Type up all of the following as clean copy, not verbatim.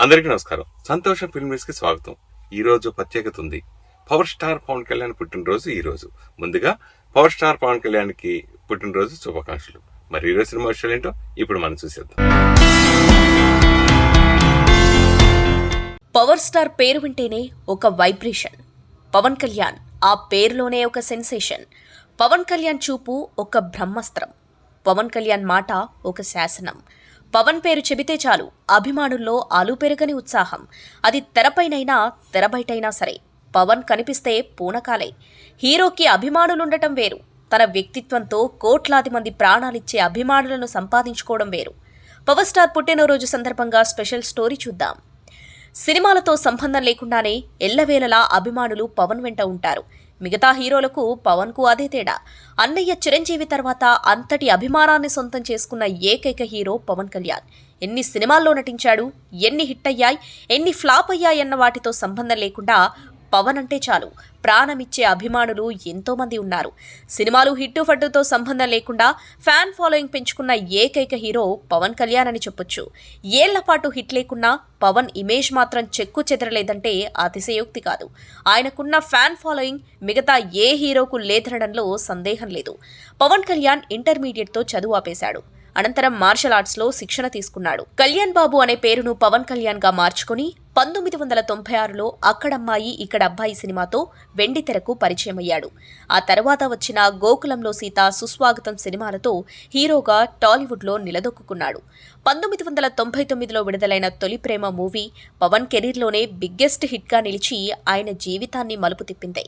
అందరికీ నమస్కారం. సంతోష ఫిల్మ్స్ కి స్వాగతం. ఈ రోజు ప్రత్యేకత ఉంది. పవర్ స్టార్ పవన్ కళ్యాణ్ పుట్టినరోజు ఈ రోజు. ముందుగా పవర్ స్టార్ పవన్ కళ్యాణ్ కి పుట్టినరోజు శుభాకాంక్షలు. మరి ఈ రోజు సినిమా విషయాలు ఏంటో ఇప్పుడు మనం చూసేద్దాం. పవర్ స్టార్ పేరు వింటేనే ఒక వైబ్రేషన్. పవన్ కళ్యాణ్ ఆ పేరులోనే ఒక సెన్సేషన్. పవన్ కళ్యాణ్ చూపు ఒక బ్రహ్మాస్త్రం. పవన్ కళ్యాణ్ మాట ఒక శాసనం. పవన్ పేరు చెబితే చాలు అభిమానుల్లో అలుపెరగని ఉత్సాహం. అది తెరపైనైనా తెరబయటైనా సరే పవన్ కనిపిస్తే పూనకాలే. హీరోకి అభిమానులుండటం వేరు, తన వ్యక్తిత్వంతో కోట్లాది మంది ప్రాణాలిచ్చే అభిమానులను సంపాదించుకోవడం వేరు. పవర్ స్టార్ పుట్టినరోజు సందర్భంగా స్పెషల్ స్టోరీ చూద్దాం. సినిమాలతో సంబంధం లేకుండానే ఎల్లవేళలా అభిమానులు పవన్ వెంట ఉంటారు. మిగతా హీరోలకు పవన్కు అదే తేడా. అన్నయ్య చిరంజీవి తర్వాత అంతటి అభిమానాన్ని సొంతం చేసుకున్న ఏకైక హీరో పవన్ కళ్యాణ్. ఎన్ని సినిమాల్లో నటించాడు, ఎన్ని హిట్ అయ్యాయి, ఎన్ని ఫ్లాప్ అయ్యాయన్న వాటితో సంబంధం లేకుండా పవన్ అంటే చాలు ప్రాణమిచ్చే అభిమానులు ఎంతోమంది ఉన్నారు. సినిమాలు హిట్టు ఫట్టుతో సంబంధం లేకుండా ఫ్యాన్ ఫాలోయింగ్ పెంచుకున్న ఏకైక హీరో పవన్ కళ్యాణ్ అని చెప్పొచ్చు. ఏళ్లపాటు హిట్ లేకున్నా పవన్ ఇమేజ్ మాత్రం చెక్కు చెదరలేదంటే అతిశయోక్తి కాదు. ఆయనకున్న ఫ్యాన్ ఫాలోయింగ్ మిగతా ఏ హీరోకు లేదనడంలో సందేహం లేదు. పవన్ కళ్యాణ్ ఇంటర్మీడియట్తో చదువు ఆపేశాడు. అనంతరం మార్షల్ ఆర్ట్స్లో శిక్షణ తీసుకున్నాడు. కళ్యాణ్ బాబు అనే పేరును పవన్ కళ్యాణ్గా మార్చుకుని 1996లో అక్కడమ్మాయి ఇక్కడ అబ్బాయి సినిమాతో వెండితెరకు పరిచయమయ్యాడు. ఆ తర్వాత వచ్చిన గోకులంలో సీత, సుస్వాగతం సినిమాలతో హీరోగా టాలీవుడ్లో నిలదొక్కున్నాడు. 1999లో విడుదలైన తొలి ప్రేమ మూవీ పవన్ కెరీర్లోనే బిగ్గెస్ట్ హిట్గా నిలిచి ఆయన జీవితాన్ని మలుపు తిప్పింది.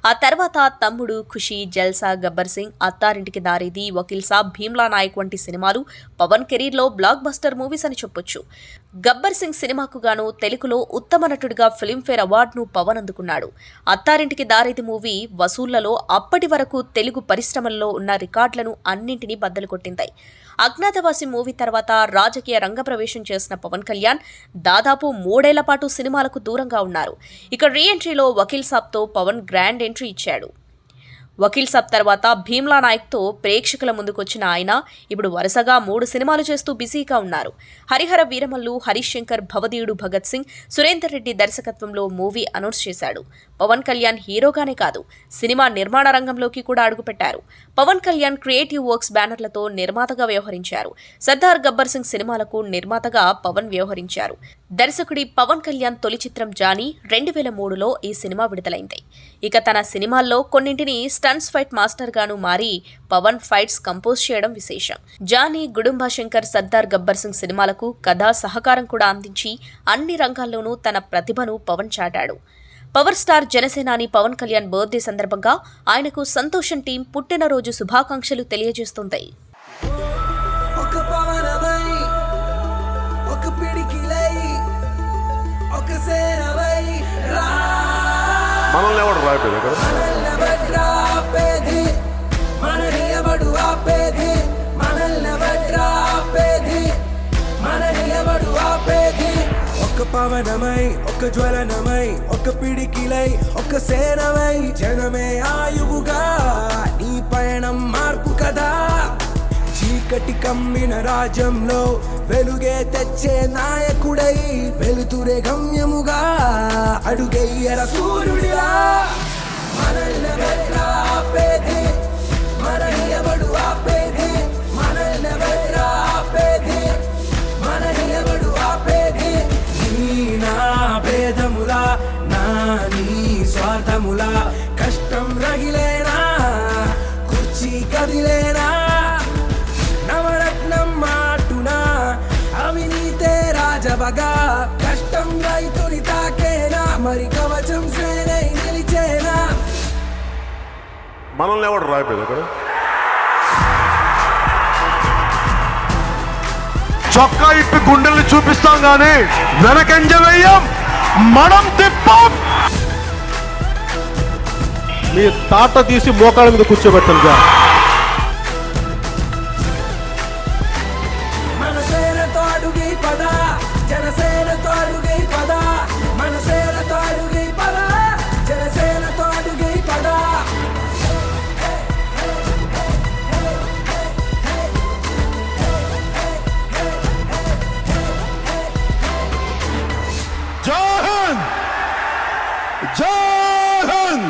ఆ తర్వాత తమ్ముడు, ఖుషి, జల్సా, గబ్బర్ సింగ్, అత్తారింటికి దారేది, వకీల్ సాబ్, భీమ్లా నాయక్ వంటి సినిమాలు పవన్ కెరీర్లో బ్లాక్ బస్టర్ మూవీస్ అని చెప్పొచ్చు. గబ్బర్ సింగ్ సినిమాకు గాను తెలుగులో ఉత్తమ నటుడిగా ఫిల్మ్ఫేర్ అవార్డును పవన్ అందుకున్నాడు. అత్తారింటికి దారేది మూవీ వసూళ్లలో అప్పటి వరకు తెలుగు పరిశ్రమల్లో ఉన్న రికార్డులను అన్నింటినీ బద్దలు కొట్టింది. అజ్ఞాతవాసి మూవీ తర్వాత రాజకీయ రంగప్రవేశం చేసిన పవన్ కళ్యాణ్ దాదాపు 3 ఏళ్ల పాటు సినిమాలకు దూరంగా ఉన్నారు. ఇక రీ ఎంట్రీలో వకీల్ సాబ్తో పవన్ గ్రాండ్ ఎంట్రీ ఇచ్చాడు. వకీల్ సాబ్ తర్వాత భీమ్లా నాయక్తో ప్రేక్షకుల ముందుకొచ్చిన ఆయన ఇప్పుడు వరుసగా 3 సినిమాలు చేస్తూ బిజీగా ఉన్నారు. హరిహర వీరమల్లు, హరీష్ శంకర్, భవదీయుడు భగత్ సింగ్, సురేందర్ రెడ్డి దర్శకత్వంలో మూవీ అనౌన్స్ చేశాడు. పవన్ కళ్యాణ్ హీరోగానే కాదు, సినిమా నిర్మాణ రంగంలోకి కూడా అడుగుపెట్టారు. పవన్ కళ్యాణ్ క్రియేటివ్ వర్క్స్ బ్యానర్లతో నిర్మాతగా వ్యవహరించారు. సర్దార్ గబ్బర్ సింగ్ సినిమాలకు నిర్మాతగా పవన్ వ్యవహరించారు. దర్శకుడి పవన్ కళ్యాణ్ తొలి చిత్రం జానీ 2003లో ఈ సినిమా విడుదలైంది. ఇక తన సినిమాల్లో కొన్నింటిని స్టంట్స్ ఫైట్ మాస్టర్ గాను మారి పవన్ ఫైట్స్ కంపోజ్ చేయడం విశేషం. జానీ, గుడుంబా శంకర్, సర్దార్ గబ్బర్ సింగ్ సినిమాలకు కథా సహకారం కూడా అందించి అన్ని రంగాల్లోనూ తన ప్రతిభను పవన్ చాటాడు. పవర్ స్టార్ జనసేనాని పవన్ కళ్యాణ్ బర్త్డే సందర్భంగా ఆయనకు సంతోషం టీం పుట్టినరోజు శుభాకాంక్షలు తెలియజేస్తుంది. మనల్ని ఎవడు రాయలేదు కదా. ఒక పవనమై, ఒక జ్వలనమై, ఒక పిడికిలై, ఒక సేనమై, జనమే ఆయువుగా నీ పయనం మార్పు కదా. చీకటి కమ్మిన రాజ్యంలో వెలుగే తెచ్చే నాయకుడై, వెలుతురే గమ్యముగా అడుగయ్యర సూర్యుడిలా. మనల్నెవడ్రా ఆపేది, మనల్నెవడు ఆపేది, మనల్నెవడ్రా ఆపేది, మనల్నెవడు ఆపేది. నీ నా భేదములా, నా నీ స్వార్థములా, కష్టం రగిలేనా, కుర్చీ కదిలేనా, నవరత్నం మాటునా, అవినీతే రాజబగా, కష్టం రైతుని తాకేనా, మరి కవచం సేనై నిలిచేనా. మనల్ని ఎవడు రాయలేదు కదా. చొక్కా ఇప్పి గుండెల్ని చూపిస్తాం గానీ వెనకంజ వెయ్యం, మనం తిప్పం. మీ తాట తీసి మోకాళ్ళ మీద కూర్చోబెట్టాలి. మనసేనతో అడుగై పద, జనసేనతో అడుగై పద, మనసేనతో అడుగై పద, జనసేనతో అడుగై పద. జై హింద్, జై హింద్.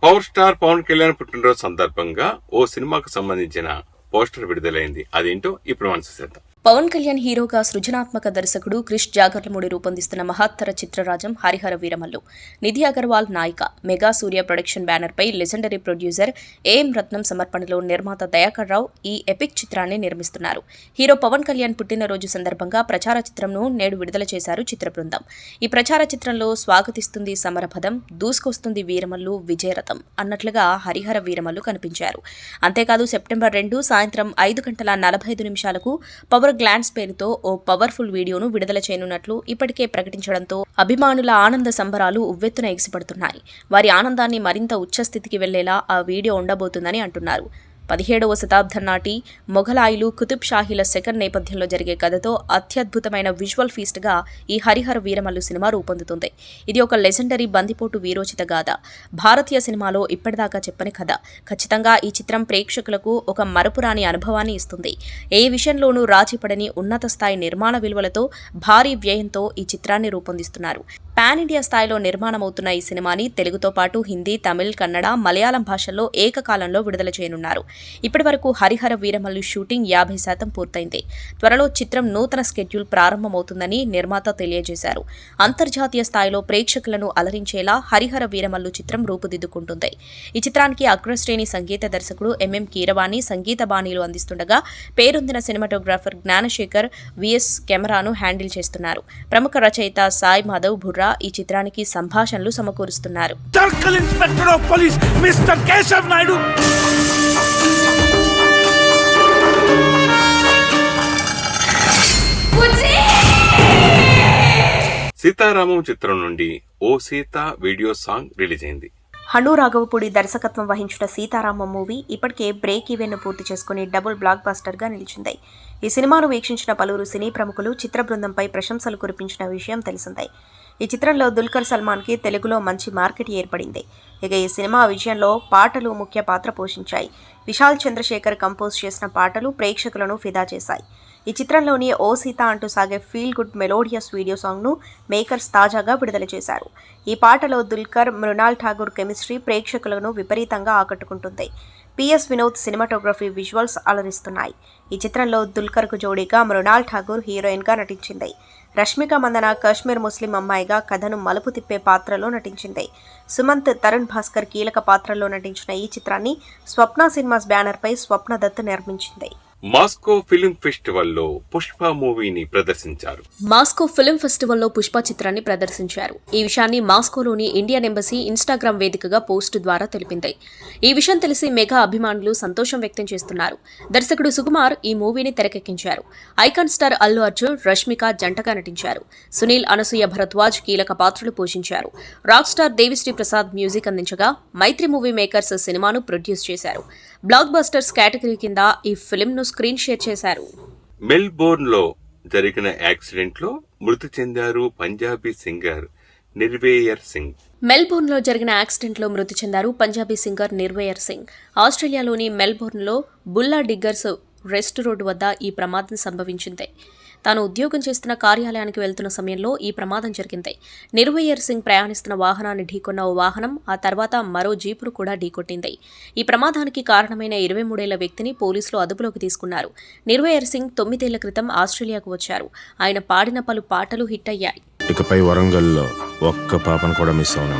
పవర్ స్టార్ పవన్ కళ్యాణ్ పుట్టినరోజు సందర్భంగా ఓ సినిమాకు సంబంధించిన పోస్టర్ విడుదలైంది. అదేంటో ఇప్పుడు మనం చూసేద్దాం. పవన్ కళ్యాణ్ హీరోగా సృజనాత్మక దర్శకుడు క్రిష్ జాగర్లమూడి రూపొందిస్తున్న మహత్తర చిత్రరాజం హరిహర వీరమల్లు. నిధి అగర్వాల్ నాయిక. మెగా సూర్య ప్రొడక్షన్ బ్యానర్ పై లెజెండరీ ప్రొడ్యూసర్ ఏఎం రత్నం సమర్పణలో నిర్మాత దయాకర్ రావు ఈ ఎపిక్ చిత్రాన్ని నిర్మిస్తున్నారు. హీరో పవన్ కళ్యాణ్ పుట్టినరోజు సందర్భంగా ప్రచార చిత్రంను నేడు విడుదల చేశారు చిత్ర బృందం. ఈ ప్రచార చిత్రంలో స్వాగతిస్తుంది సమరపదం, దూసుకొస్తుంది వీరమల్లు విజయరథం అన్నట్లుగా హరిహర వీరమల్లు కనిపించారు. అంతేకాదు సెప్టెంబర్ 2 సాయంత్రం 5:45 పవర్ గ్లాన్స్ పేరుతో ఓ పవర్ఫుల్ వీడియోను విడుదల చేయనున్నట్లు ఇప్పటికే ప్రకటించడంతో అభిమానుల ఆనంద సంబరాలు ఉవ్వెత్తున ఎగిసిపడుతున్నాయి. వారి ఆనందాన్ని మరింత ఉచ్చస్థితికి వెళ్లేలా ఆ వీడియో ఉండబోతుందని అంటున్నారు. 17వ శతాబ్దం నాటి మొఘలాయిలు కుతుబ్ షాహీల సెకండ్ నేపథ్యంలో జరిగే కథతో అత్యద్భుతమైన విజువల్ ఫీస్ట్గా ఈ హరిహర వీరమల్లు సినిమా రూపొందుతుంది. ఇది ఒక లెజెండరీ బందిపోటు వీరోచిత గాథ. భారతీయ సినిమాలో ఇప్పటిదాకా చెప్పని కథ. ఖచ్చితంగా ఈ చిత్రం ప్రేక్షకులకు ఒక మరపురాని అనుభవాన్ని ఇస్తుంది. ఏ విషయంలోనూ రాజీపడని ఉన్నత స్థాయి నిర్మాణ విలువలతో భారీ వ్యయంతో ఈ చిత్రాన్ని రూపొందిస్తున్నారు. పాన్ ఇండియా స్థాయిలో నిర్మాణమవుతున్న ఈ సినిమాని తెలుగుతో పాటు హిందీ, తమిళ్, కన్నడ, మలయాళం భాషల్లో ఏకకాలంలో విడుదల చేయనున్నారు. ఇప్పటి వరకు హరిహర వీరమల్లు షూటింగ్ 50% పూర్తయింది. త్వరలో చిత్రం నూతన స్కెడ్యూల్ ప్రారంభమవుతుందని నిర్మాత తెలియజేశారు. అంతర్జాతీయ స్థాయిలో ప్రేక్షకులను అలరించేలా హరిహర వీరమల్లు చిత్రం రూపుదిద్దుకుంటుంది. ఈ చిత్రానికి అగ్రశ్రేణి సంగీత దర్శకుడు ఎంఎం కీరవాణి సంగీత బాణీలు అందిస్తుండగా పేరొందిన సినిమాటోగ్రాఫర్ జ్ఞానశేఖర్ విఎస్ కెమెరాను హ్యాండిల్ చేస్తున్నారు. ప్రముఖ రచయిత సాయి మాధవ్ బుర్రా ఈ చిత్రానికి సంభాషణలు సమకూరుస్తున్నారు. Circle inspector of police mister Keshav Naidu. Sitaramam చిత్రం నుండి ఓ సీత వీడియో సాంగ్ రిలీజ్ అయింది. హను రాఘవపూడి దర్శకత్వం వహించిన సీతారామం మూవీ ఇప్పటికే బ్రేక్ ఈవెన్ ను పూర్తి చేసుకుని డబుల్ బ్లాక్ బస్టర్ గా నిలిచింది. ఈ సినిమాను వీక్షించిన పలువురు సినీ ప్రముఖులు చిత్ర బృందంపై ప్రశంసలు కురిపించిన విషయం తెలిసిందే. ఈ చిత్రంలో దుల్కర్ సల్మాన్ కి తెలుగులో మంచి మార్కెట్ ఏర్పడింది. ఇక ఈ సినిమా విజయంలో పాటలు ముఖ్య పాత్ర పోషించాయి. విశాల్ చంద్రశేఖర్ కంపోజ్ చేసిన పాటలు ప్రేక్షకులను ఫిదా చేశాయి. ఈ చిత్రంలోని ఓ సీత అంటూ సాగే ఫీల్ గుడ్ మెలోడియస్ వీడియో సాంగ్ను మేకర్స్ తాజాగా విడుదల చేశారు. ఈ పాటలో దుల్కర్, మృణాల్ ఠాగూర్ కెమిస్ట్రీ ప్రేక్షకులను విపరీతంగా ఆకట్టుకుంటుంది. పిఎస్ వినోద్ సినిమాటోగ్రఫీ విజువల్స్ అలరిస్తున్నాయి. ఈ చిత్రంలో దుల్కర్కు జోడీగా మృణాల్ ఠాగూర్ హీరోయిన్గా నటించింది. రష్మిక మందన కాశ్మీర్ ముస్లిం అమ్మాయిగా కథను మలుపు తిప్పే పాత్రలో నటించింది. సుమంత్, తరుణ్ భాస్కర్ కీలక పాత్రల్లో నటించిన ఈ చిత్రాన్ని స్వప్న సినిమాస్ బ్యానర్పై స్వప్న దత్ నిర్మించింది. మాస్కో ఫిల్మ్ ఫెస్టివల్లో పుష్ప మూవీని ప్రదర్శించారు. మాస్కో ఫిల్మ్ ఫెస్టివల్లో పుష్ప చిత్రాన్ని ప్రదర్శించారు. ఈ విషయాన్ని మాస్కోలోని ఇండియన్ ఎంబసీ ఇన్స్టాగ్రామ్ వేదికగా పోస్ట్ ద్వారా తెలిపింది. ఈ విషయం తెలిసి మెగా అభిమానులు సంతోషం వ్యక్తం చేస్తున్నారు. దర్శకుడు సుకుమార్ ఈ మూవీని తెరకెక్కించారు. ఐకాన్ స్టార్ అల్లు అర్జున్, రష్మిక జంటగా నటించారు. సునీల్, అనసూయ భరద్వాజ్ కీలక పాత్రలు పోషించారు. Rock star Devi Sri Prasad music అందించగా మైత్రి మూవీ మేకర్స్ సినిమాను ప్రొడ్యూస్ చేశారు. బ్లాక్ బస్టర్స్ కేటగిరీ కింద ఈ ఫిల్మ్ను స్క్రీన్ షేర్ చేశారు. మెల్బోర్న్ లో జరిగిన యాక్సిడెంట్ లో మృతి చెందారు పంజాబీ సింగర్ నిర్వేయర్ సింగ్. మెల్బోర్న్లో జరిగిన యాక్సిడెంట్లో మృతి చెందారు పంజాబీ సింగర్ నిర్వేయర్ సింగ్. ఆస్ట్రేలియాలోని మెల్బోర్న్లో బుల్లా డిగ్గర్స్ రెస్ట్ రోడ్డు వద్ద ఈ ప్రమాదం సంభవించింది. తాను ఉద్యోగం చేస్తున్న కార్యాలయానికి వెళ్తున్న సమయంలో ఈ ప్రమాదం జరిగింది. నిర్వేయర్ సింగ్ ప్రయాణిస్తున్న వాహనాన్ని ఢీకొన్న ఓ వాహనం ఆ తర్వాత మరో జీపును కూడా ఢీకొట్టింది. ఈ ప్రమాదానికి కారణమైన 23 ఏళ్ల వ్యక్తిని పోలీసులు అదుపులోకి తీసుకున్నారు. నిర్వేయర్ సింగ్ 9 ఏళ్ల క్రితం ఆస్ట్రేలియాకు వచ్చారు. ఆయన పాడిన పలు పాటలు హిట్ అయ్యాయి. ఇకపై వరంగల్లో ఒక్క పాపను కూడా మిస్ అవునా.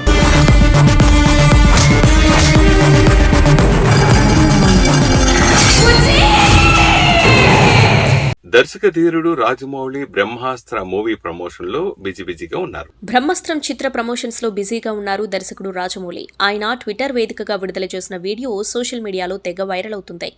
దర్శక ధీరుడు రాజమౌళి బ్రహ్మాస్త్ర మూవీ ప్రమోషన్ లో బిజీగా ఉన్నారు. బ్రహ్మాస్త్రం చిత్ర ప్రమోషన్స్ లో బిజీగా ఉన్నారు దర్శకుడు రాజమౌళి. ఆయన ట్విట్టర్ వేదికగా విడుదల చేసిన వీడియో సోషల్ మీడియాలో తెగ వైరల్ అవుతుంది.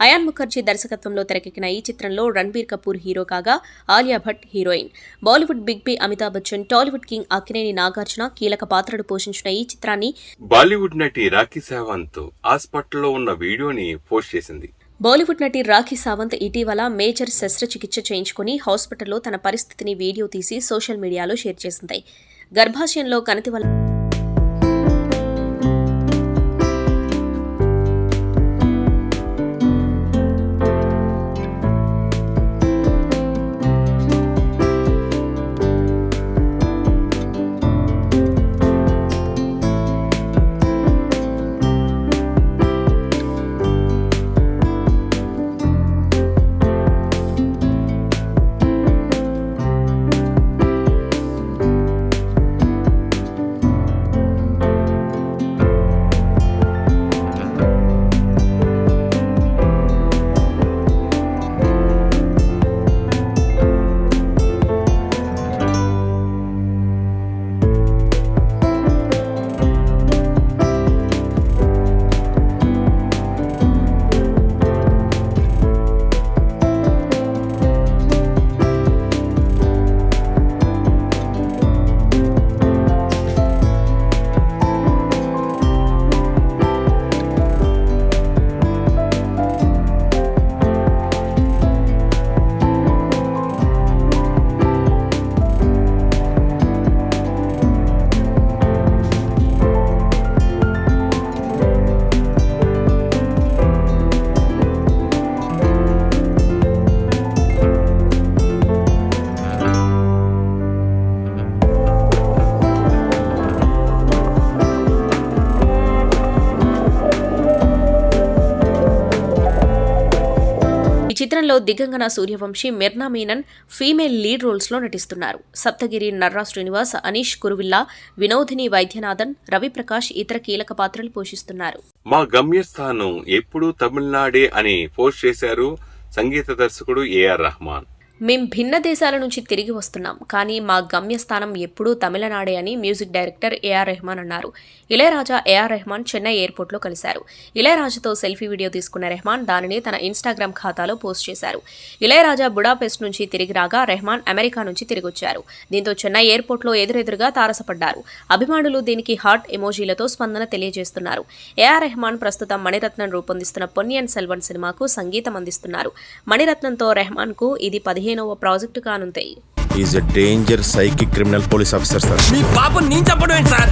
అయాన్ ముఖర్జీ దర్శకత్వంలో తెరకెక్కిన ఈ చిత్రంలో రణబీర్ కపూర్ హీరో కాగా Alia Bhatt heroine. Bollywood big B Amitabh Bachchan, Tollywood king Akkineni Nagarjuna కీలక పాత్రలు పోషించిన ఈ చిత్రాన్ని బాలీవుడ్ నటి రాఖీ సావంత్ హాస్పిటల్లో ఉన్న వీడియోని పోస్ట్ చేసింది. బాలీవుడ్ నటి రాఖీ సావంత్ ఇటీవల మేజర్ శస్త్రచికిత్స చేయించుకుని హాస్పిటల్లో తన పరిస్థితిని వీడియో తీసి సోషల్ మీడియాలో షేర్ చేసింది. గర్భాశయంలో కణితి వల్ల చిత్రంలో దిగంగన సూర్యవంశీ, మిర్నా మీనన్ ఫీమేల్ లీడ్ రోల్స్లో నటిస్తున్నారు. సప్తగిరి, నర్రా శ్రీనివాస్, అనీష్ కురువిల్లా, వినోదిని వైద్యనాథన్, రవిప్రకాష్ ఇతర కీలక పాత్రలు పోషిస్తున్నారు. మా గమ్యస్థానం ఎప్పుడూ తమిళనాడే అని పోస్ట్ చేశారు సంగీత దర్శకుడు ఏఆర్ రెహమాన్. మేం భిన్న దేశాల నుంచి తిరిగి వస్తున్నాం, కానీ మా గమ్యస్థానం ఎప్పుడూ తమిళనాడే అని మ్యూజిక్ డైరెక్టర్ ఏఆర్ రెహమాన్ అన్నారు. ఇళయరాజా, ఏఆర్ రెహమాన్ చెన్నై ఎయిర్పోర్ట్లో కలిశారు. ఇళయరాజాతో సెల్ఫీ వీడియో తీసుకున్న రెహమాన్ దానిని తన ఇన్స్టాగ్రామ్ ఖాతాలో పోస్ట్ చేశారు. ఇళయరాజా బుడాపెస్ట్ నుంచి తిరిగి రాగా రెహమాన్ అమెరికా నుంచి తిరిగొచ్చారు. దీంతో చెన్నై ఎయిర్పోర్ట్లో ఎదురెదురుగా తారసపడ్డారు. అభిమానులు దీనికి హార్ట్ ఎమోజీలతో స్పందన తెలియజేస్తున్నారు. ఏఆర్ రెహమాన్ ప్రస్తుతం మణిరత్నం రూపొందిస్తున్న పొన్నియిన్ సెల్వన్ సినిమాకు సంగీతం అందిస్తున్నారు. మణిరత్నంతో రెహమాన్కు ఇది 15వ ప్రాజెక్టు కానుంది. Is a danger psychic criminal police officer sir. మీ పాపను నేను చంపడం ఏంటి సార్?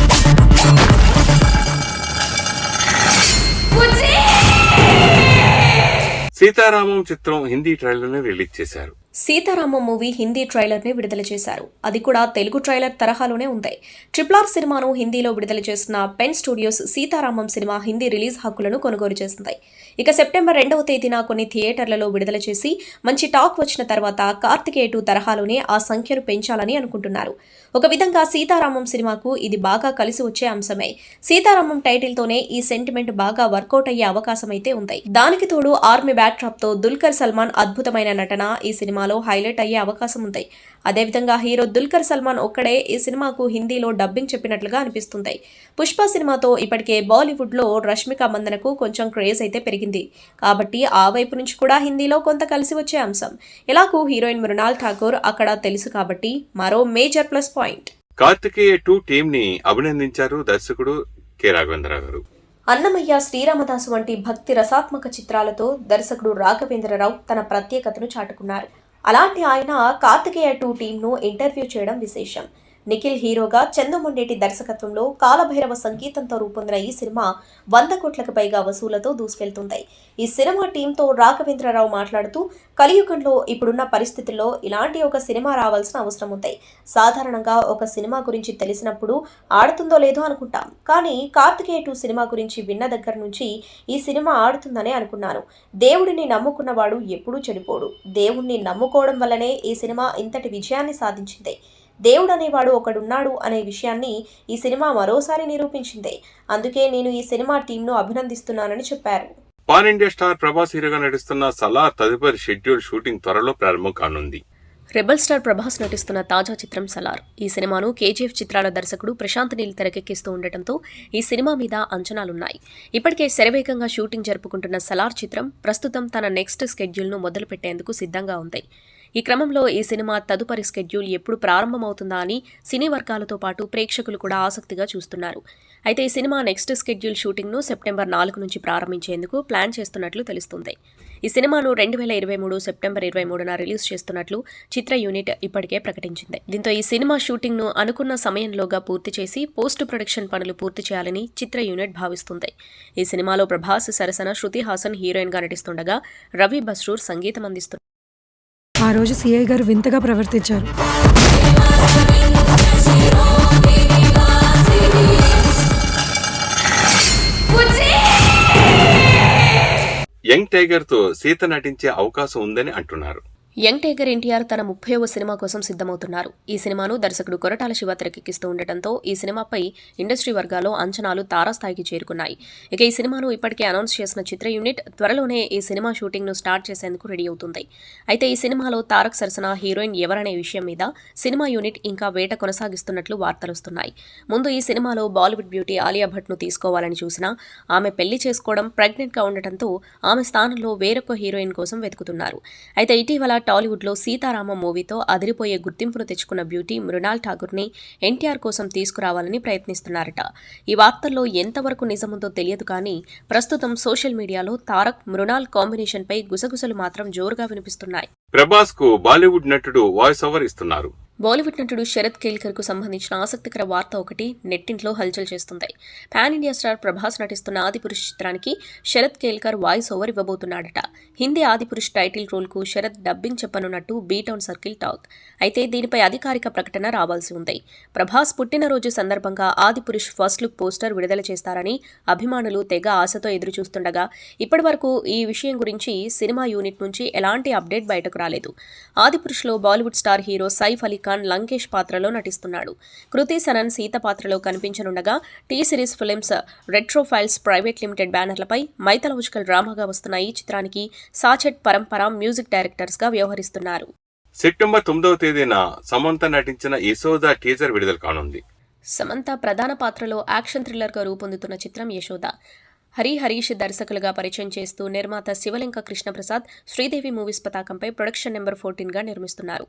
సీతారామం చిత్రం హిందీ ట్రైలర్ని రిలీజ్ చేశారు. సీతారామం మూవీ హిందీ ట్రైలర్ని విడుదల చేశారు. అది కూడా తెలుగు ట్రైలర్ తరహాలోనే ఉంది. RRR సినిమాను హిందీలో విడుదల చేసిన పెన్ స్టూడియోస్ సీతారామం సినిమా హిందీ రిలీజ్ హక్కులను కొనుగోలు చేసింది. ఇక సెప్టెంబర్ 2వ తేదీన కొన్ని థియేటర్లలో విడుదల చేసి మంచి టాక్ వచ్చిన తర్వాత కార్తికేయ 2 తరహాలోనే ఆ సంఖ్యను పెంచాలని అనుకుంటున్నారు. ఒక విధంగా సీతారామం సినిమాకు ఇది బాగా కలిసి వచ్చే అంశమే. సీతారామం టైటిల్తోనే ఈ సెంటిమెంట్ బాగా వర్కౌట్ అయ్యే అవకాశం అయితే ఉంది. దానికి తోడు ఆర్మీ బ్యాక్డ్రాప్ తో దుల్కర్ సల్మాన్ అద్భుతమైన నటన ఈ సినిమాలో హైలైట్ అయ్యే అవకాశం ఉంది. అదేవిధంగా హీరో దుల్కర్ సల్మాన్ ఒక్కడే ఈ సినిమాకు హిందీలో డబ్బింగ్ చెప్పినట్లుగా అనిపిస్తుంది. పుష్ప సినిమాతో ఇప్పటికే బాలీవుడ్ లో రష్మిక మందనకు కొంచెం క్రేజ్ అయితే పెరిగింది. కాబట్టి ఆ వైపు నుంచి కూడా హిందీలో కొంత కలిసి వచ్చే అంశం. ఇలాగూ హీరోయిన్ మృణాల్ ఠాకూర్ అక్కడ తెలుసు కాబట్టి మరో major plus point. Karthikeya 2 team ని అభినందించారు దర్శకుడు కె రాఘవేంద్రరావు గారు. అన్నమయ్య, శ్రీరామదాసు వంటి భక్తి రసాత్మక చిత్రాలతో దర్శకుడు రాఘవేంద్రరావు తన ప్రత్యేకతను చాటుకున్నారు. అలాంటి ఆయన కార్తికేయ 2 టీంను ఇంటర్వ్యూ చేయడం విశేషం. నిఖిల్ హీరోగా, చందుమొండేటి దర్శకత్వంలో కాలభైరవ సంగీతంతో రూపొందిన ఈ సినిమా 100 కోట్లకు పైగా వసూలతో దూసుకెళ్తుంది. ఈ సినిమా టీంతో రాఘవేంద్రరావు మాట్లాడుతూ, కలియుగంలో ఇప్పుడున్న పరిస్థితుల్లో ఇలాంటి ఒక సినిమా రావాల్సిన అవసరం ఉంది. సాధారణంగా ఒక సినిమా గురించి తెలిసినప్పుడు ఆడుతుందో లేదో అనుకుంటాం, కానీ కార్తికేయ 2 సినిమా గురించి విన్న దగ్గర నుంచి ఈ సినిమా ఆడుతుందనే అనుకున్నాను. దేవుడిని నమ్ముకున్నవాడు ఎప్పుడూ చెడిపోడు. దేవుణ్ణి నమ్ముకోవడం వల్లనే ఈ సినిమా ఇంతటి విజయాన్ని సాధించింది. దేవుడు అనేవాడు ఒకడున్నాడు అనే విషయాన్ని ఈ సినిమా మరోసారి నిరూపించింది. అందుకే నేను ఈ సినిమా టీంను అభినందిస్తున్నానని చెప్పారు. పాన్ ఇండియా స్టార్ ప్రభాస్ హీరోగా నటిస్తున్న సలార్ తదుపరి షెడ్యూల్ షూటింగ్ త్వరలో ప్రారంభం కానుంది. రెబల్ స్టార్ ప్రభాస్ నటిస్తున్న తాజా చిత్రం సలార్. ఈ సినిమాను KGF చిత్రాల దర్శకుడు ప్రశాంత్ నీల్ తెరకెక్కిస్తూ ఉండటంతో ఈ సినిమా మీద అంచనాలున్నాయి. ఇప్పటికే శరవేగంగా షూటింగ్ జరుపుకుంటున్న సలార్ చిత్రం ప్రస్తుతం తన నెక్స్ట్ స్కెడ్యూల్ను మొదలుపెట్టేందుకు సిద్ధంగా ఉంది. ఈ క్రమంలో ఈ సినిమా తదుపరి స్కెడ్యూల్ ఎప్పుడు ప్రారంభమవుతుందా అని సినీ వర్గాలతో పాటు ప్రేక్షకులు కూడా ఆసక్తిగా చూస్తున్నారు. అయితే ఈ సినిమా నెక్స్ట్ స్కెడ్యూల్ షూటింగ్ను సెప్టెంబర్ 4 నుంచి ప్రారంభించేందుకు ప్లాన్ చేస్తున్నట్లు తెలుస్తుంది. ఈ సినిమాను 2023 సెప్టెంబర్ 23న రిలీజ్ చేస్తున్నట్లు చిత్ర యూనిట్ ఇప్పటికే ప్రకటించింది. దీంతో ఈ సినిమా షూటింగ్ను అనుకున్న సమయంలోగా పూర్తి చేసి పోస్ట్ ప్రొడక్షన్ పనులు పూర్తి చేయాలని చిత్ర యూనిట్ భావిస్తుంది. ఈ సినిమాలో ప్రభాస్ సరసన శృతి హాసన్ హీరోయిన్గా నటిస్తుండగా రవి బస్రూర్ సంగీతం అందిస్తున్నారు. ఆ రోజు సిఐ గారు వింతగా ప్రవర్తించారు. యంగ్ టైగర్ తో సీత నటించే అవకాశం ఉందని అంటున్నారు. యంగ్ టైగర్ ఎన్టీఆర్ తన 30వ సినిమా కోసం సిద్ధమవుతున్నారు. ఈ సినిమాను దర్శకుడు కొరటాల శివ తెరకెక్కిస్తూ ఉండటంతో ఈ సినిమాపై ఇండస్ట్రీ వర్గాల్లో అంచనాలు తారాస్థాయికి చేరుకున్నాయి. ఇక ఈ సినిమాను ఇప్పటికే అనౌన్స్ చేసిన చిత్ర యూనిట్ త్వరలోనే ఈ సినిమా షూటింగ్ను స్టార్ట్ చేసేందుకు రెడీ అవుతుంది. అయితే ఈ సినిమాలో తారక్ సరసన హీరోయిన్ ఎవరనే విషయం మీద సినిమా యూనిట్ ఇంకా వేట కొనసాగిస్తున్నట్లు వార్తలొస్తున్నాయి. ముందు ఈ సినిమాలో బాలీవుడ్ బ్యూటీ ఆలియా భట్ను తీసుకోవాలని చూసినా ఆమె పెళ్లి చేసుకోవడం, ప్రెగ్నెంట్గా ఉండటంతో ఆమె స్థానంలో వేరొక హీరోయిన్ కోసం వెతుకుతున్నారు. అయితే ఇటీవల టాలీవుడ్లో సీతారామం మూవీతో అదిరిపోయే గుర్తింపును తెచ్చుకున్న బ్యూటీ మృణాల్ ఠాకూర్ని ఎన్టీఆర్ కోసం తీసుకురావాలని ప్రయత్నిస్తున్నారట. ఈ వార్తల్లో ఎంతవరకు నిజముందో తెలియదు కానీ ప్రస్తుతం సోషల్ మీడియాలో తారక్ మృణాల్ కాంబినేషన్పై గుసగుసలు మాత్రం జోరుగా వినిపిస్తున్నాయి. ప్రభాస్ కు బాలీవుడ్ నటుడు వాయిస్ ఓవర్ ఇస్తున్నారు. బాలీవుడ్ నటుడు శరత్ కేల్కర్కు సంబంధించిన ఆసక్తికర వార్త ఒకటి నెట్టింట్లో హల్చల్ చేస్తుంది. పాన్ ఇండియా స్టార్ ప్రభాస్ నటిస్తున్న ఆదిపురుష్ చిత్రానికి శరత్ కేల్కర్ వాయిస్ ఓవర్ ఇవ్వబోతున్నాడట. హిందీ ఆదిపురుష్ టైటిల్ రోల్కు శరత్ డబ్బింగ్ చెప్పనున్నట్టు బీటౌన్ సర్కిల్ టాక్. అయితే దీనిపై అధికారిక ప్రకటన రావాల్సి ఉంది. ప్రభాస్ పుట్టినరోజు సందర్భంగా ఆదిపురుష్ ఫస్ట్ లుక్ పోస్టర్ విడుదల చేస్తారని అభిమానులు తెగ ఆశతో ఎదురుచూస్తుండగా ఇప్పటివరకు ఈ విషయం గురించి సినిమా యూనిట్ నుంచి ఎలాంటి అప్డేట్ బయటకు రాలేదు. ఆదిపురుష్లో Bollywood star hero Saif Ali Lankesh పాత్రలో నటిస్తున్నాడు. కృతి సనన్ సీత పాత్రలో కనిపించనుండగా T series films retro files private limited బ్యానర్లపై మైథలాజికల్ డ్రామాగా వస్తున్న ఈ చిత్రానికి సాచెట్ పరంపర మ్యూజిక్ డైరెక్టర్స్ గా వ్యవహరిస్తున్నారు. సెప్టెంబర్ 9వ తేదీన సమంత నటించిన యశోద టీజర్ విడుదల కానుంది. సమంత ప్రధాన పాత్రలో యాక్షన్ థ్రిల్లర్గా రూపొందుతున్న చిత్రం యశోద. హరీష్ దర్శకులుగా పరిచయం చేస్తూ నిర్మాత శివలింక కృష్ణప్రసాద్ శ్రీదేవి మూవీస్ పతాకంపై ప్రొడక్షన్ నెంబర్ 14గా నిర్మిస్తున్నారు.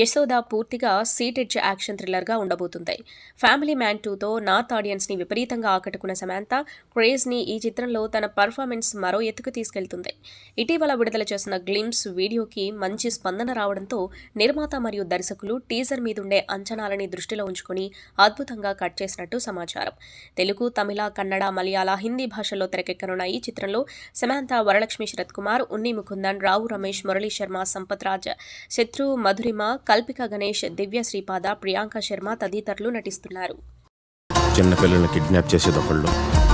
యశోద పూర్తిగా సీటెడ్జ్ యాక్షన్ థ్రిల్లర్గా ఉండబోతుంది. ఫ్యామిలీ మ్యాన్ 2తో నార్త్ ఆడియన్స్ని విపరీతంగా ఆకట్టుకున్న సమంత క్రేజ్ని ఈ చిత్రంలో తన పర్ఫార్మెన్స్ మరో ఎత్తుకు తీసుకెళ్తుంది. ఇటీవల విడుదల చేసిన గ్లిమ్స్ వీడియోకి మంచి స్పందన రావడంతో నిర్మాత మరియు దర్శకులు టీజర్ మీదుండే అంచనాలని దృష్టిలో ఉంచుకుని అద్భుతంగా కట్ చేసినట్టు సమాచారం. తెలుగు, తమిళ, కన్నడ, మలయాళ, హిందీ భాషలో తెరకెక్కనున్న ఈ చిత్రంలో సమంత, వరలక్ష్మి శరత్ కుమార్, ఉన్ని ముకుందన్, రావు రమేష్, మురళీ శర్మ, సంపత్ రాజ్, శత్రు, మధురిమ, కల్పిక గణేష్, దివ్య శ్రీపాద, ప్రియాంక శర్మ తదితరులు నటిస్తున్నారు. చిన్న పిల్లల్ని కిడ్నాప్ చేసేది ఒకళ్ళు,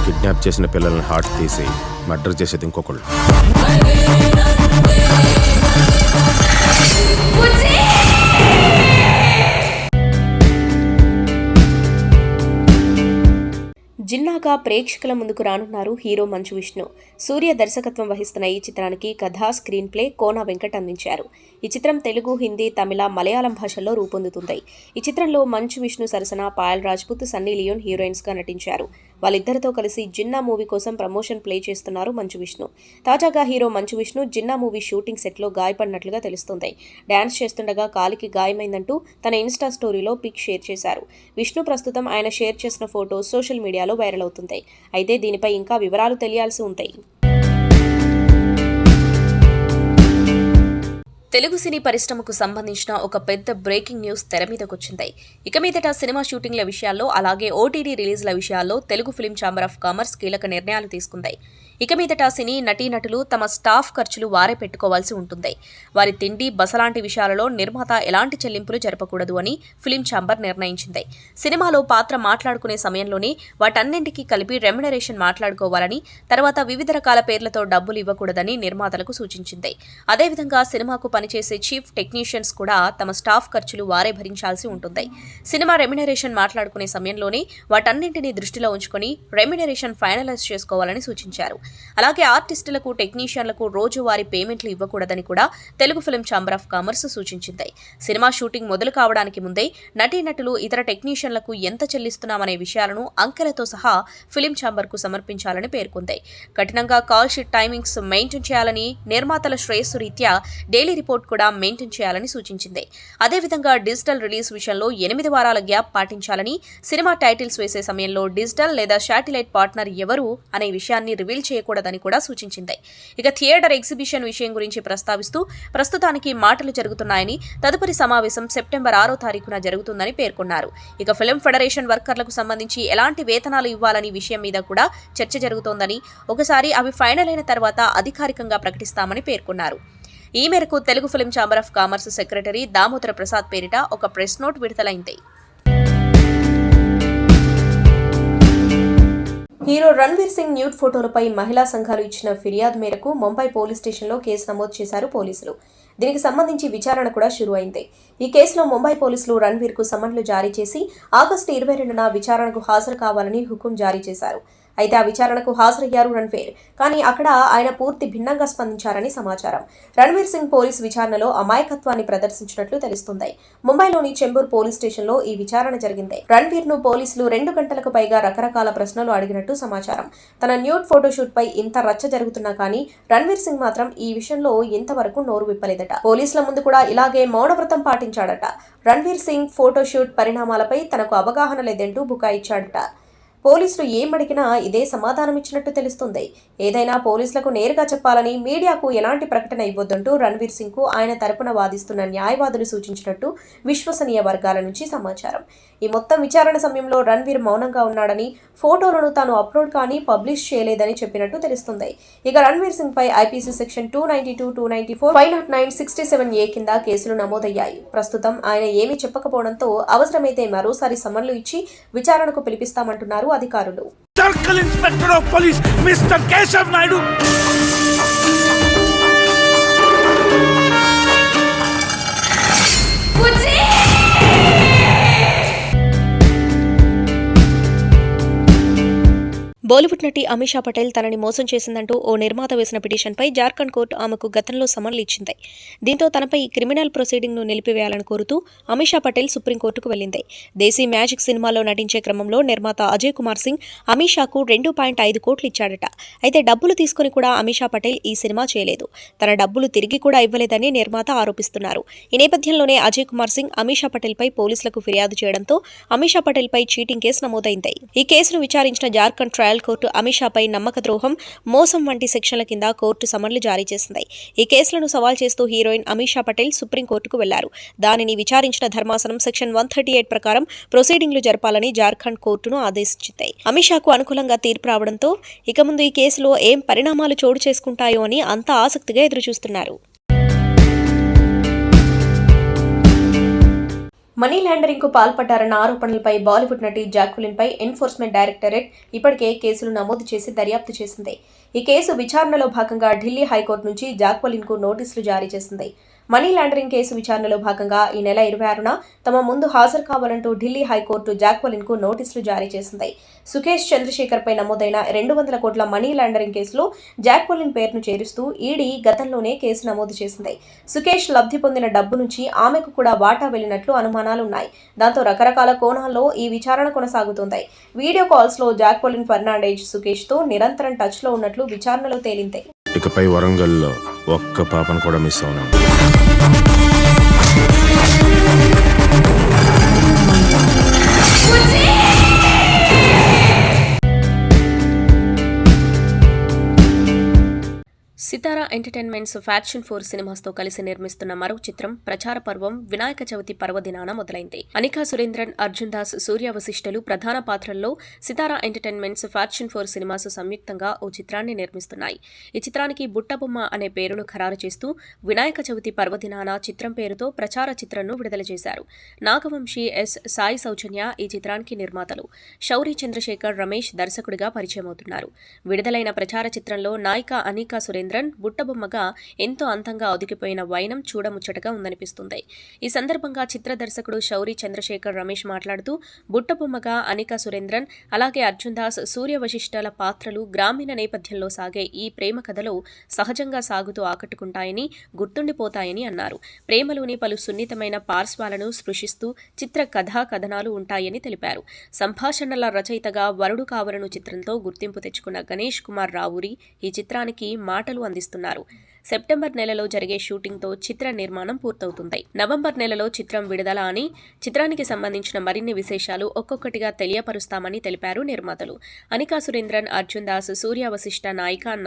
కిడ్నాప్ చేసిన పిల్లల్ని హార్ట్ తీసి మర్డర్ చేసేది ఇంకొకళ్ళు. జిన్నాగా ప్రేక్షకుల ముందుకు రానున్నారు హీరో మంచు విష్ణు. సూర్య దర్శకత్వం వహిస్తున్న ఈ చిత్రానికి కథ, స్క్రీన్ ప్లే కోన వెంకట్ అందించారు. ఈ చిత్రం తెలుగు, హిందీ, తమిళ, మలయాళం భాషల్లో రూపొందుతుంది. ఈ చిత్రంలో మంచు విష్ణు సరసన Payal Rajput, Sunny Leone heroines గా నటించారు. వాళ్ళిద్దరితో కలిసి జిన్నా మూవీ కోసం ప్రమోషన్ ప్లే చేస్తున్నారు మంచు విష్ణు. తాజాగా hero Manchu Vishnu Jinnah movie shooting సెట్లో గాయపడినట్లుగా తెలుస్తోంది. డాన్స్ చేస్తుండగా కాలికి గాయమైందంటూ తన ఇన్స్టా స్టోరీలో పిక్ షేర్ చేశారు. విష్ణు ప్రస్తుతం ఆయన షేర్ చేసిన ఫోటో సోషల్ మీడియాలో వైరల్ అవుతుంది. అయితే దీనిపై ఇంకా వివరాలు తెలియాల్సి ఉంటాయి. తెలుగు సినీ పరిశ్రమకు సంబంధించిన ఒక పెద్ద బ్రేకింగ్ న్యూస్ తెర మీదకొచ్చింది. ఇక మీదట సినిమా షూటింగ్ల విషయాల్లో, అలాగే ఓటీటీ రిలీజ్ల విషయాల్లో Telugu film chamber of commerce కీలక నిర్ణయాలు తీసుకుంది. ఇక మీదట సినీ నటీనటులు తమ స్టాఫ్ ఖర్చులు వారే పెట్టుకోవాల్సి ఉంటుంది. వారి తిండి, బస లాంటి విషయాలలో నిర్మాత ఎలాంటి చెల్లింపులు జరపకూడదు అని ఫిల్మ్ ఛాంబర్ నిర్ణయించింది. సినిమాలో పాత్ర మాట్లాడుకునే సమయంలోనే వాటన్నింటికీ కలిపి రెమ్యునరేషన్ మాట్లాడుకోవాలని, తర్వాత వివిధ రకాల పేర్లతో డబ్బులు ఇవ్వకూడదని నిర్మాతలకు సూచించింది. అదేవిధంగా సినిమాకు పనిచేసే చీఫ్ టెక్నీషియన్స్ కూడా తమ స్టాఫ్ ఖర్చులు వారే భరించాల్సి ఉంటుంది. సినిమా రెమ్యునరేషన్ మాట్లాడుకునే సమయంలోనే వాటన్నింటినీ దృష్టిలో ఉంచుకొని రెమ్యునరేషన్ ఫైనలైజ్ చేసుకోవాలని సూచించారు. అలాగే ఆర్టిస్టులకు, టెక్నీషియన్లకు రోజువారీ పేమెంట్లు ఇవ్వకూడదని కూడా Telugu film chamber of commerce సూచించింది. సినిమా షూటింగ్ మొదలు కావడానికి ముందే నటీనటులు, ఇతర టెక్నీషియన్లకు ఎంత చెల్లిస్తున్నామనే విషయాలను అంకెలతో సహా ఫిల్మ్ ఛాంబర్కు సమర్పించాలని పేర్కొంది. కఠినంగా కాల్ షీట్ టైమింగ్స్ మెయింటైన్ చేయాలని, నిర్మాతల శ్రేయస్సు రీత్యా డైలీ రిపోర్ట్ కూడా మెయింటైన్ చేయాలని సూచించింది. అదేవిధంగా డిజిటల్ రిలీజ్ విషయంలో 8 వారాల గ్యాప్ పాటించాలని, సినిమా టైటిల్స్ వేసే సమయంలో డిజిటల్ లేదా శాటిలైట్ పార్ట్నర్ ఎవరు అనే విషయాన్ని రివీల్ చేయకూడదని కూడా సూచించింది. ఇక థియేటర్ ఎగ్జిబిషన్ విషయం గురించి ప్రస్తావిస్తూ ప్రస్తుతానికి మాటలు జరుగుతున్నాయని, తదుపరి సమావేశం సెప్టెంబర్ 6వ తారీఖున జరుగుతుందని పేర్కొన్నారు. ఇక ఫిల్మ్ ఫెడరేషన్ వర్కర్లకు సంబంధించి ఎలాంటి వేతనాలు ఇవ్వాలని విషయం మీద కూడా చర్చ జరుగుతోందని, ఒకసారి అవి ఫైనల్ అయిన తర్వాత అధికారికంగా ప్రకటిస్తామని పేర్కొన్నారు. ఈ మేరకు Telugu film chamber of commerce secretary Damodara Prasad పేరిట ఒక ప్రెస్ నోట్ విడుదలైంది. హీరో రణ్వీర్ సింగ్ న్యూడ్ ఫోటోలపై మహిళా సంఘాలు ఇచ్చిన ఫిర్యాదు మేరకు ముంబై పోలీస్ స్టేషన్లో కేసు నమోదు చేశారు పోలీసులు. దీనికి సంబంధించి విచారణ కూడా షురూ అయింది. ఈ కేసులో ముంబై పోలీసులు రణ్వీర్కు సమన్లు జారీ చేసి ఆగస్టు 22న విచారణకు హాజరు కావాలని హుకుం జారీ చేశారు. అయితే ఆ విచారణకు హాజరయ్యారు రణ్వీర్. కానీ అక్కడ ఆయన పూర్తి భిన్నంగా స్పందించారని సమాచారం. రణ్వీర్ సింగ్ పోలీస్ విచారణలో అమాయకత్వాన్ని ప్రదర్శించినట్లు తెలుస్తుంది. ముంబైలోని చెంబూర్ పోలీస్ స్టేషన్లో ఈ విచారణ జరిగింది. రణ్వీర్ ను పోలీసులు 2 గంటలకు పైగా రకరకాల ప్రశ్నలు అడిగినట్టు సమాచారం. తన న్యూడ్ ఫోటోషూట్ పై ఇంత రచ్చ జరుగుతున్నా కానీ రణ్వీర్ సింగ్ మాత్రం ఈ విషయంలో ఇంతవరకు నోరు విప్పలేదట. పోలీసుల ముందు కూడా ఇలాగే మౌనవ్రతం పాటించాడట. రణ్వీర్ సింగ్ ఫోటోషూట్ పరిణామాలపై తనకు అవగాహన లేదంటూ బుకాయిచ్చాడట. పోలీసులు ఏం అడిగినా ఇదే సమాధానం ఇచ్చినట్టు తెలుస్తుంది. ఏదైనా పోలీసులకు నేరుగా చెప్పాలని, మీడియాకు ఎలాంటి ప్రకటన ఇవ్వొద్దంటూ రణ్వీర్ సింగ్ కు ఆయన తరపున వాదిస్తున్న న్యాయవాదులు సూచించినట్టు విశ్వసనీయ వర్గాల నుంచి సమాచారం. ఈ మొత్తం విచారణ సమయంలో రణ్వీర్ మౌనంగా ఉన్నాడని, ఫోటోలను తాను అప్లోడ్ కానీ పబ్లిష్ చేయలేదని చెప్పినట్టు తెలుస్తుంది. ఇక రణ్వీర్ సింగ్ పై ఐపీసీ సెక్షన్ 292, 294, 509, 67A కింద కేసులు నమోదయ్యాయి. ప్రస్తుతం ఆయన ఏమీ చెప్పకపోవడంతో అవసరమైతే మరోసారి సమన్లు ఇచ్చి విచారణకు పిలిపిస్తామంటున్నారు అధికారులు. Circle inspector of police mister Keshav Naidu. Bollywood నటి అమీషా పటేల్ తనని మోసం చేసిందంటూ ఓ నిర్మాత వేసిన పిటిషన్పై జార్ఖండ్ కోర్టు ఆమెకు గతంలో సమన్లు ఇచ్చింది. దీంతో తనపై క్రిమినల్ ప్రొసీడింగ్ను నిలిపివేయాలని కోరుతూ అమీషా పటేల్ సుప్రీంకోర్టుకు వెళ్లింది. దేశీ మ్యాజిక్ సినిమాలో నటించే క్రమంలో నిర్మాత అజయ్ కుమార్ సింగ్ అమీషాకు 2.5 కోట్లు ఇచ్చాడట. అయితే డబ్బులు తీసుకుని కూడా అమీషా పటేల్ ఈ సినిమా చేయలేదు. తన డబ్బులు తిరిగి కూడా ఇవ్వలేదని నిర్మాత ఆరోపిస్తున్నారు. ఈ నేపథ్యంలోనే అజయ్ కుమార్ సింగ్ అమీషా పటేల్పై పోలీసులకు ఫిర్యాదు చేయడంతో అమీషా పటేల్పై చీటింగ్ కేసు నమోదైంది. ఈ కేసును విచారించిన జార్ఖండ్ ట్రయల్ కోర్టు అమీషాపై నమ్మక ద్రోహం, మోసం వంటి సెక్షన్ల కింద కోర్టు సమన్లు జారీ చేసింది. ఈ కేసులను సవాల్ చేస్తూ హీరోయిన్ అమీషా పటేల్ సుప్రీంకోర్టుకు వెళ్లారు. దానిని విచారించిన ధర్మాసనం సెక్షన్ 138 ప్రకారం ప్రొసీడింగ్లు జరపాలని జార్ఖండ్ కోర్టును ఆదేశించింది. అమీషాకు అనుకూలంగా తీర్పు రావడంతో ఇక ముందు ఈ కేసులో ఏం పరిణామాలు చోటు చేసుకుంటాయో అని అంతా ఆసక్తిగా ఎదురుచూస్తున్నారు. మనీ లాండరింగ్ కు పాల్పడ్డారన్న ఆరోపణలపై బాలీవుడ్ నటి జాక్వెలిన్ పై ఎన్ఫోర్స్మెంట్ డైరెక్టరేట్ ఇప్పటికే కేసులు నమోదు చేసి దర్యాప్తు చేసింది. ఈ కేసు విచారణలో భాగంగా ఢిల్లీ హైకోర్టు నుంచి జాక్వెలిన్ కు నోటీసులు జారీ చేసింది. మనీ లాండరింగ్ కేసు విచారణలో భాగంగా ఈ నెల 26న తమ ముందు హాజరు కావాలంటూ ఢిల్లీ హైకోర్టు జాక్వెలిన్ కు నోటీసులు జారీ చేసింది. సుకేష్ చంద్రశేఖర్ పై నమోదైన 200 కోట్ల మనీ లాండరింగ్ కేసులో జాక్వెలిన్ పేరును చేరుస్తూ ఈడీ గతంలోనే కేసు నమోదు చేసింది. సుకేష్ లబ్ధి పొందిన డబ్బు నుంచి ఆమెకు కూడా వాటా వెళ్లినట్లు అనుమానాలున్నాయి. దాంతో రకరకాల కోణాల్లో ఈ విచారణ కొనసాగుతోంది. వీడియో కాల్స్ లో జాక్వెలిన్ ఫెర్నాండెజ్ సుకేష్ తో నిరంతరం టచ్ లో ఉన్నట్లు విచారణలో తేలింది. ఇకపై వరంగల్లో ఒక్క పాపను కూడా మిస్ అవునా. సితారా ఎంటర్టైన్మెంట్స్ ఫ్యాక్షన్ 4 సినిమాస్తో కలిసి నిర్మిస్తున్న మరో చిత్రం ప్రచార పర్వం వినాయక చవితి పర్వదినాన మొదలైంది. అనికా సురేంద్రన్, అర్జున్ దాస్, సూర్య వశిష్ఠలు ప్రధాన పాత్రల్లో సితారా ఎంటర్టైన్మెంట్స్ ఫ్యాక్షన్ 4 సినిమాస్ సంయుక్తంగా ఓ చిత్రాన్ని నిర్మిస్తున్నాయి. ఈ చిత్రానికి బుట్టబొమ్మ అనే పేరును ఖరారు చేస్తూ వినాయక చవితి పర్వదినాన చిత్రం పేరుతో ప్రచార చిత్రంను విడుదల చేశారు. నాగవంశీ, ఎస్. సాయి సౌజన్య ఈ చిత్రానికి నిర్మాతలు. శౌరి చంద్రశేఖర్ రమేష్ దర్శకుడిగా పరిచయమవుతున్నారు. విడుదలైన ప్రచార చిత్రంలో నాయిక అనికా సురేంద్రన్ బుట్టబొమ్మగా ఎంతో అందంగా ఒదిగిపోయిన వైనం చూడముచ్చటగా ఉందనిపిస్తుంది. ఈ సందర్భంగా చిత్ర దర్శకుడు శౌరి చంద్రశేఖర్ రమేష్ మాట్లాడుతూ బుట్టబొమ్మగా అనికా సురేంద్రన్, అలాగే అర్జున్ దాస్, సూర్య వశిష్ఠల పాత్రలు గ్రామీణ నేపథ్యంలో సాగే ఈ ప్రేమ కథలో సహజంగా సాగుతూ ఆకట్టుకుంటాయని, గుర్తుండిపోతాయని అన్నారు. ప్రేమలోని పలు సున్నితమైన పార్శ్వాలను స్పృశిస్తూ చిత్ర కథా కథనాలు ఉంటాయని తెలిపారు. సంభాషణల రచయితగా వరుడు కావలను చిత్రంతో గుర్తింపు తెచ్చుకున్న గణేష్ కుమార్ రావూరి ఈ చిత్రానికి మాటలు అందిస్తున్నారు. సెప్టెంబర్ నెలలో జరిగే షూటింగ్తో చిత్ర నిర్మాణం పూర్తవుతుంది. నవంబర్ నెలలో చిత్రం విడుదల అని, చిత్రానికి సంబంధించిన మరిన్ని విశేషాలు ఒక్కొక్కటిగా తెలియపరుస్తామని తెలిపారు నిర్మాతలు. అనికా సురేంద్రన్, అర్జున్ దాస్, సూర్య వశిష్ఠ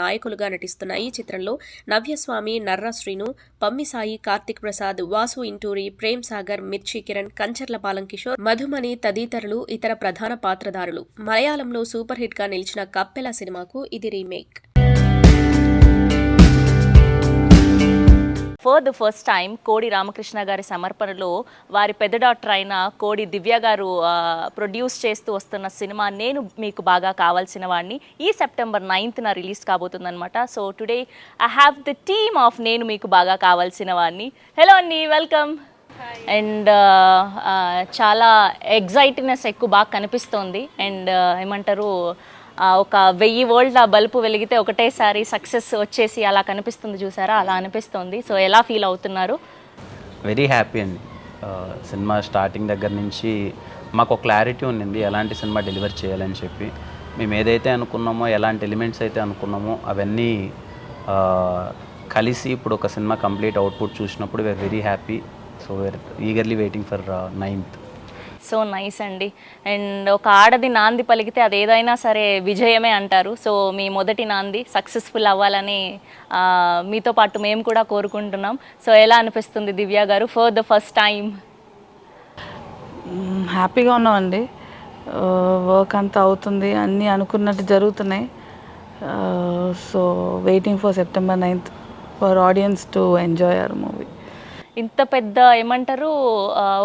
నాయకులుగా నటిస్తున్న ఈ చిత్రంలో నవ్యస్వామి, నర్రా శ్రీను, పమ్మిసాయి, కార్తిక్ ప్రసాద్, వాసు ఇంటూరి, ప్రేమ్ సాగర్, మిర్చి కిరణ్, కంచర్లపాలెం కిషోర్, మధుమణి తదితరులు ఇతర ప్రధాన పాత్రధారులు. మలయాళంలో సూపర్ హిట్ గా నిలిచిన కప్పెల సినిమాకు ఇది remake. For the first time కోడి రామకృష్ణ గారి సమర్పణలో వారి పెద్ద డాక్టర్ అయిన కోడి దివ్య గారు ప్రొడ్యూస్ చేస్తూ వస్తున్న సినిమా నేను మీకు బాగా కావాల్సిన వాడిని ఈ సెప్టెంబర్ 9న రిలీజ్ కాబోతుందన్నమాట. So today I have the team of నేను మీకు బాగా కావాల్సిన వాడిని. హలో అండి, వెల్కమ్. అండ్ చాలా ఎగ్జైటివ్నెస్ ఎక్కువ బాగా కనిపిస్తోంది. అండ్ ఏమంటారు, ఒక 1000 వోల్ట్ల బల్బు వెలిగితే ఒకటేసారి సక్సెస్ వచ్చేసి అలా కనిపిస్తుంది చూసారా, అలా అనిపిస్తుంది. సో ఎలా ఫీల్ అవుతున్నారు? వెరీ హ్యాపీ అండి. సినిమా స్టార్టింగ్ దగ్గర నుంచి మాకు క్లారిటీ ఉండింది ఎలాంటి సినిమా డెలివర్ చేయాలని చెప్పి. మేము ఏదైతే అనుకున్నామో, ఎలాంటి ఎలిమెంట్స్ అయితే అనుకున్నామో అవన్నీ కలిసి ఇప్పుడు ఒక సినిమా కంప్లీట్ అవుట్పుట్ చూసినప్పుడు we are very happy. So we are eagerly waiting for 9th. So nice అండి. అండ్ ఒక ఆడది నాంది పలికితే అది ఏదైనా సరే విజయమే అంటారు. సో మీ మొదటి నాంది సక్సెస్ఫుల్ అవ్వాలని మీతో పాటు మేము కూడా కోరుకుంటున్నాం. సో ఎలా అనిపిస్తుంది దివ్య గారు ఫర్ ద ఫస్ట్ టైం? హ్యాపీగా ఉన్నామండి. వర్క్ అంతా అవుతుంది, అన్నీ అనుకున్నట్టు జరుగుతున్నాయి. So waiting for September 9th for audience to enjoy hour movie. ఇంత పెద్ద ఏమంటారు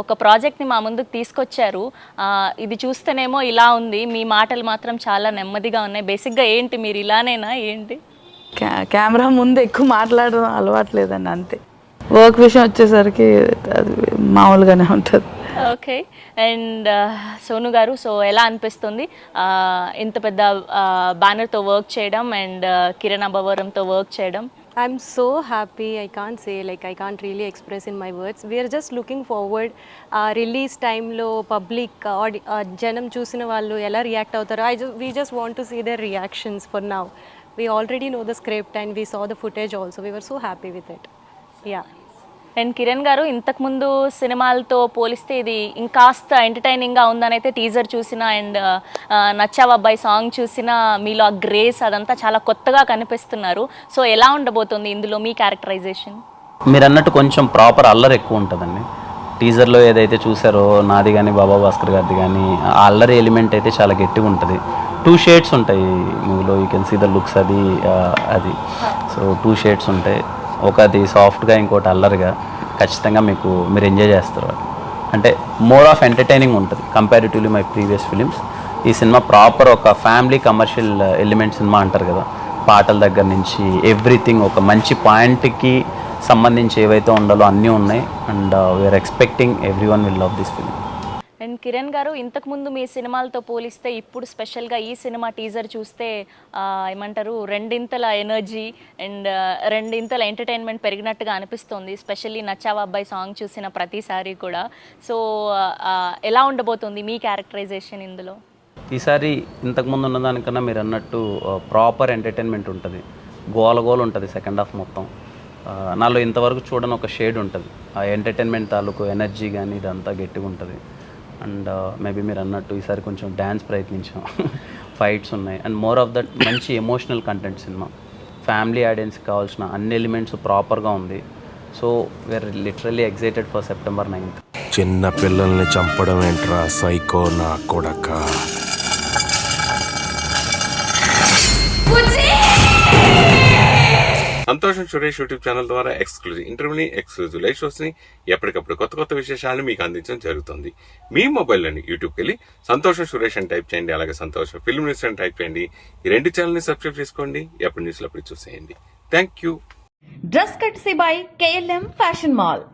ఒక ప్రాజెక్ట్ని మా ముందుకు తీసుకొచ్చారు. ఇది చూస్తేనేమో ఇలా ఉంది, మీ మాటలు మాత్రం చాలా నెమ్మదిగా ఉన్నాయి. బేసిక్గా ఏంటి మీరు ఇలానేనా ఏంటి? కెమెరా ముందు ఎక్కువ మాట్లాడడం అలవాట్లేదండి, అంతే. వర్క్ విషయం వచ్చేసరికి అది మామూలుగానే ఉంటుంది. ఓకే. అండ్ సోను గారు, సో ఎలా అనిపిస్తుంది ఇంత పెద్ద బ్యానర్తో వర్క్ చేయడం అండ్ కిరణ్ అబ్బవరంతో వర్క్ చేయడం? I'm so happy. I can't say, like, I can't really express in my words. We are just looking forward. Release time lo public janam chusina vallu ela react avutaru. We just want to see their reactions for now. We already know the script and we saw the footage also. We were so happy with it. Yeah. And Kiran garu, ఇంతకుముందు సినిమాలతో పోలిస్తే ఇది ఇంకాస్త ఎంటర్టైనింగ్గా ఉందని అయితే teaser చూసిన and నచ్చావు అబ్బాయి song చూసిన మీలో ఆ గ్రేస్ అదంతా చాలా కొత్తగా కనిపిస్తున్నారు. సో ఎలా ఉండబోతుంది ఇందులో మీ క్యారెక్టరైజేషన్? మీరు అన్నట్టు కొంచెం ప్రాపర్ అల్లరి ఎక్కువ ఉంటుందండి. టీజర్లో ఏదైతే చూసారో నాది కానీ బాబా భాస్కర్ గారిది కానీ ఆ అల్లరి ఎలిమెంట్ అయితే చాలా గట్టిగా ఉంటుంది. 2 షేడ్స్ ఉంటాయి మూవీలో, you can see the looks అది. సో 2 షేడ్స్ ఉంటాయి, ఒకటి సాఫ్ట్గా ఇంకోటి అల్లరిగా. ఖచ్చితంగా మీరు ఎంజాయ్ చేస్తారు. అంటే మోర్ ఆఫ్ ఎంటర్టైనింగ్ ఉంటుంది కంపారిటివ్లీ మై ప్రీవియస్ ఫిలిమ్స్. ఈ సినిమా ప్రాపర్ ఒక ఫ్యామిలీ కమర్షియల్ ఎలిమెంట్ సినిమా అంటారు కదా, పాటల దగ్గర నుంచి ఎవ్రీథింగ్ ఒక మంచి పాయింట్కి సంబంధించి ఏవైతే ఉండాలో అన్నీ ఉన్నాయి. And we are expecting every one will love this film. And Kiran garu, ఇంతకుముందు మీ సినిమాలతో పోలిస్తే ఇప్పుడు స్పెషల్గా ఈ సినిమా టీజర్ చూస్తే ఏమంటారు రెండింతల ఎనర్జీ అండ్ రెండింతల ఎంటర్టైన్మెంట్ పెరిగినట్టుగా అనిపిస్తుంది. స్పెషల్లీ నచ్చావా అబ్బాయి సాంగ్ చూసిన ప్రతిసారి కూడా. సో ఎలా ఉండబోతుంది మీ క్యారెక్టరైజేషన్ ఇందులో? ఈసారి ఇంతకుముందు ఉన్నదానికన్నా మీరు అన్నట్టు ప్రాపర్ ఎంటర్టైన్మెంట్ ఉంటుంది, గోల ఉంటుంది సెకండ్ హాఫ్ మొత్తం. నాలో ఇంతవరకు చూడని ఒక షేడ్ ఉంటుంది, ఆ ఎంటర్టైన్మెంట్ తాలూకు ఎనర్జీ కానీ ఇదంతా గట్టిగా ఉంటుంది. అండ్ మేబీ మీరు అన్నట్టు ఈసారి కొంచెం డ్యాన్స్ ప్రయత్నించాం, ఫైట్స్ ఉన్నాయి. అండ్ మోర్ ఆఫ్ దట్ మంచి ఎమోషనల్ కంటెంట్ సినిమా, ఫ్యామిలీ ఆడియన్స్కి కావాల్సిన అన్ని ఎలిమెంట్స్ ప్రాపర్గా ఉంది. So we are literally excited for September 9th. చిన్న పిల్లల్ని చంపడం ఏంట్రా సైకో నా కొడక. సంతోషం సురేష్ యూట్యూబ్ ఛానల్ ద్వారా ఎక్స్క్లూజివ్ ఇంటర్వ్యూని, ఎక్స్క్లూజివ్ లైవ్ షోస్ని, ఎప్పటికప్పుడు కొత్త విశేషాలను మీకు అందించడం జరుగుతుంది. మీ మొబైల్లోని యూట్యూబ్కి వెళ్ళి సంతోషం సురేష్ అని టైప్ చేయండి, అలాగే సంతోషం ఫిల్మ్ న్యూస్ అని టైప్ చేయండి. ఈ 2 ఛానల్ని సబ్స్క్రైబ్ చేసుకోండి, ఎప్పుడు న్యూస్లో అప్పుడు చూసేయండి. Thank you. Dress కట్సీ by KLM fashion mall.